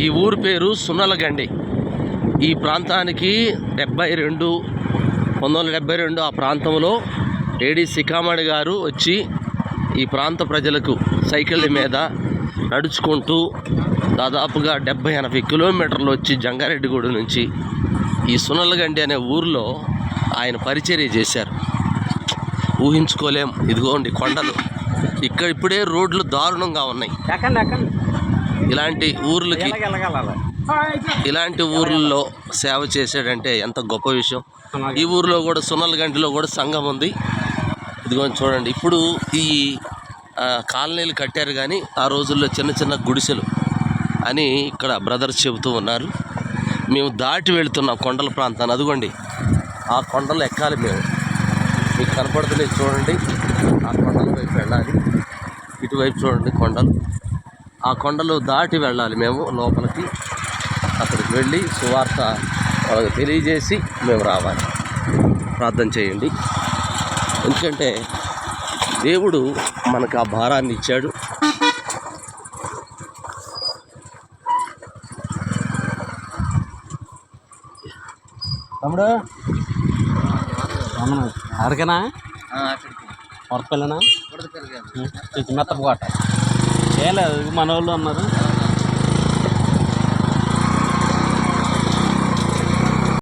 ఈ ఊరు పేరు సున్నలగండి. ఈ ప్రాంతానికి 1972 ఆ ప్రాంతంలో ఏడి సికామణి గారు వచ్చి ఈ ప్రాంత ప్రజలకు సైకిళ్ళ మీద నడుచుకుంటూ దాదాపుగా 70-80 కిలోమీటర్లు వచ్చి జంగారెడ్డిగూడ నుంచి ఈ సున్నలగండి అనే ఊరిలో ఆయన పరిచర్య చేశారు. ఊహించుకోలేం. ఇదిగోండి కొండలు, ఇక్కడ ఇప్పుడే రోడ్లు దారుణంగా ఉన్నాయి. ఇలాంటి ఊర్లలో సేవ చేసాడంటే ఎంత గొప్ప విషయం. ఈ ఊరిలో కూడా సున్నలగండిలో కూడా సంఘం ఉంది. ఇదిగో చూడండి, ఇప్పుడు ఈ కాలనీలు కట్టారు, కానీ ఆ రోజుల్లో చిన్న చిన్న గుడిసెలు అని ఇక్కడ బ్రదర్స్ చెబుతూ ఉన్నారు. మేము దాటి వెళుతున్నాం కొండల ప్రాంతాన్ని. అదిగోండి ఆ కొండలు ఎక్కాలి మేము. మీకు కనపడుతున్నాయి చూడండి, ఆ కొండల వైపు వెళ్ళాలి. ఇటువైపు చూడండి కొండలు, ఆ కొండలు దాటి వెళ్ళాలి మేము లోపలికి. అక్కడికి వెళ్ళి సువార్త వాళ్ళకి తెలియజేసి మేము రావాలి. ప్రార్థన చేయండి, ఎందుకంటే దేవుడు మనకు ఆ భారాన్ని ఇచ్చాడు. తమ్ముడు అక్కడికేనా? వరదపల్లినా? మెత్తపు కోట చేయలేదు మన వాళ్ళు అన్నారు.